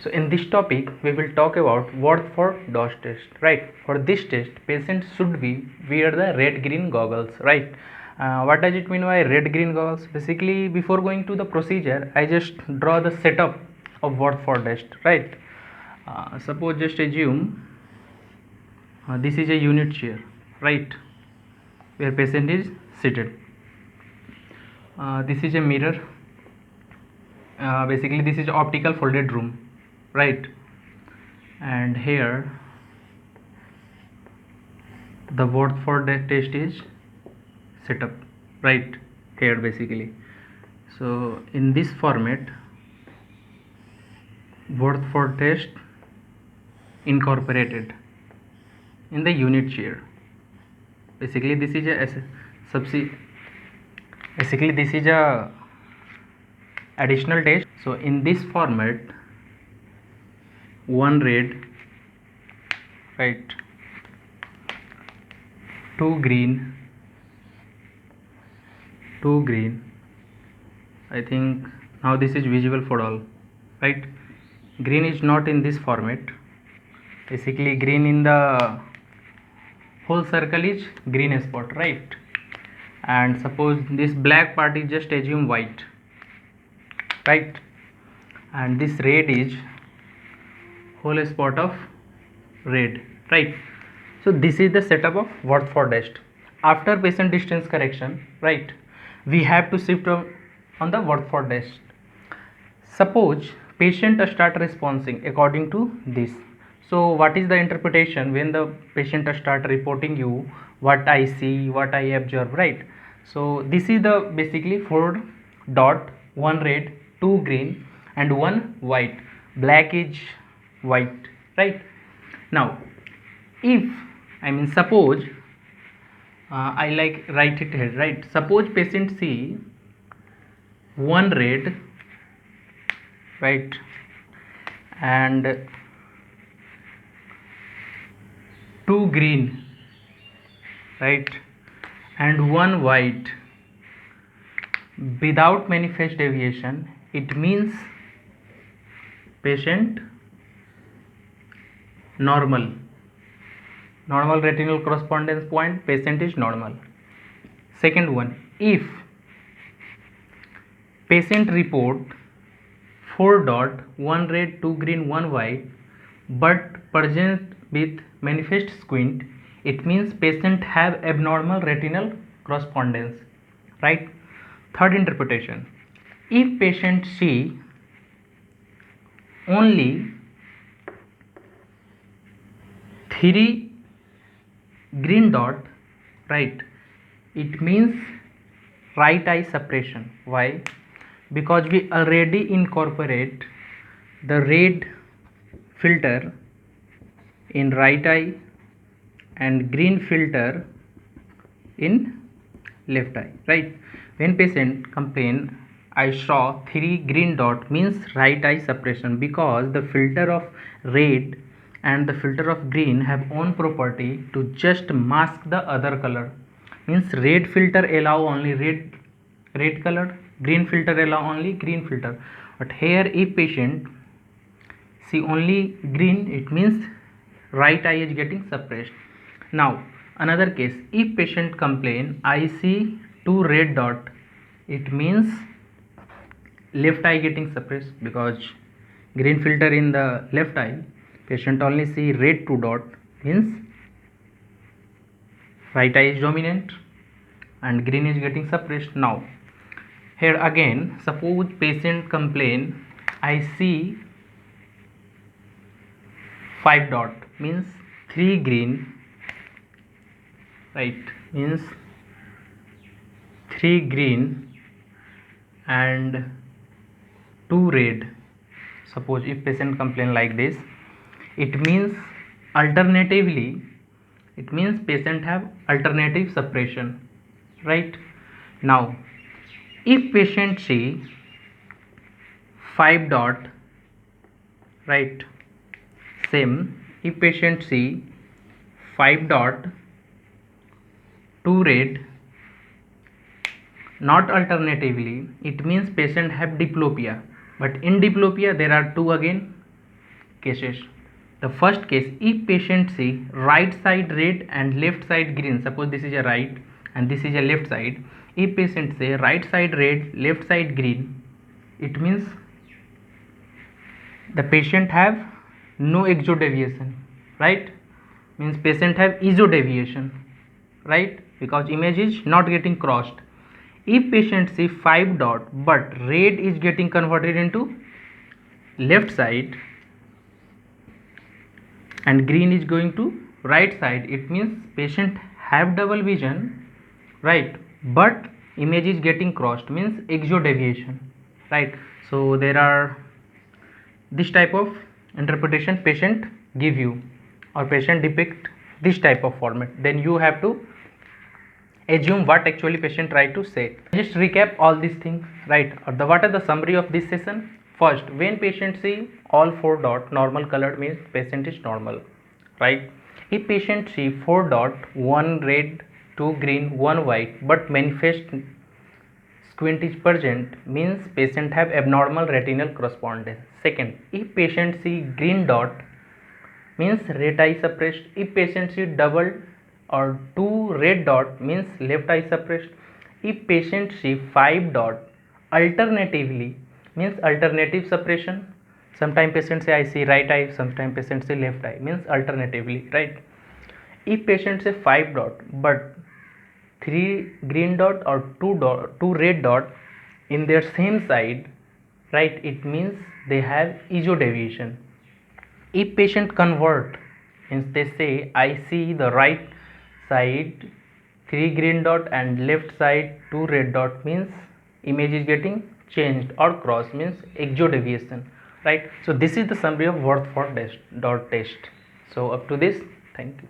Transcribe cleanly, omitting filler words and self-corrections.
So in this topic we will talk about Watford dot test, right? For this test patient should be wear the red green goggles, right? What does it mean by red green goggles? Basically before going to the procedure I just draw the setup of Watford test, right? Suppose just assume this is a unit chair, right, where patient is seated. This is a mirror. Basically this is optical folded room, right? And here the word for the test is setup, right here basically. So in this format word for test incorporated in the unit chair. Basically this is a basically this is a additional test. So in this format one red, right, two green, I think now this is visible for all, right? Green is not in this format. Basically green in the whole circle is green spot, right? And suppose this black part is just assume white, right? And this red is whole spot of red, right? So this is the setup of Watford test. After patient distance correction, right, we have to shift on the Watford test. Suppose patient start responding according to this. So what is the interpretation when the patient start reporting you what I see, what I observe, right? So this is the basically 4 dot, 1 red, 2 green and 1 white. Black is white, right? Now if suppose I like write it here, right? Suppose patient see 1 red, right, and 2 green, right, and 1 white without manifest deviation, it means patient normal retinal correspondence point, patient is normal. Second one, if patient report 4 dot, 1 red, 2 green, 1 white but present with manifest squint, it means patient have abnormal retinal correspondence, right? Third interpretation, if patient see only 3 green dot, right, it means right eye suppression. Why? Because we already incorporate the red filter in right eye and green filter in left eye, right? When patient complain I saw 3 green dot means right eye suppression, because the filter of red and the filter of green have own property to just mask the other color. Means red filter allow only red color, green filter allow only green filter. But here if patient see only green, it means right eye is getting suppressed. Now another case, if patient complain I see 2 red dot, it means left eye getting suppressed, because green filter in the left eye, patient only see red 2 dot, means right eye is dominant and green is getting suppressed. Now here again, suppose patient complain I see 5 dot, means 3 green, right, means 3 green and 2 red. Suppose if patient complain like this, it means alternatively, it means patient have alternative suppression, right? Now if patient see 5 dot, right, same, if patient see 5 dot, 2 red, not alternatively, it means patient have diplopia. But in diplopia there are two again, cases. The first case, if patient see right side red and left side green, suppose this is a right and this is a left side, if patient say right side red, left side green, it means the patient have no exodeviation, right? Means patient have esodeviation, right? Because image is not getting crossed. If patient see 5 dot but red is getting converted into left side and green is going to right side, it means patient have double vision, right? But image is getting crossed, means exodeviation, right? So there are this type of interpretation patient give you, or patient depict this type of format, then you have to assume what actually patient try to say. Just recap all these things, right? Or what are the summary of this session? First, when patient see all 4 dot normal colored, means patient is normal, right? If patient see 4 dot, 1 red, 2 green, 1 white, but manifest squint is present, means patient have abnormal retinal correspondence. Second, if patient see green dot, means red eye suppressed. If patient see double or 2 red dot, means left eye suppressed. If patient see 5 dot alternatively, means alternative suppression. Sometimes patient say I see right eye, sometimes patient say left eye, means alternatively, right? If patient say 5 dot but 3 green dot or 2 red dot in their same side, right, it means they have esodeviation. If patient convert, means they say I see the right side 3 green dot and left side 2 red dot, means image is getting changed or cross, means exodeviation, right? So this is the summary of Wordsworth dot test. So up to this, thank you.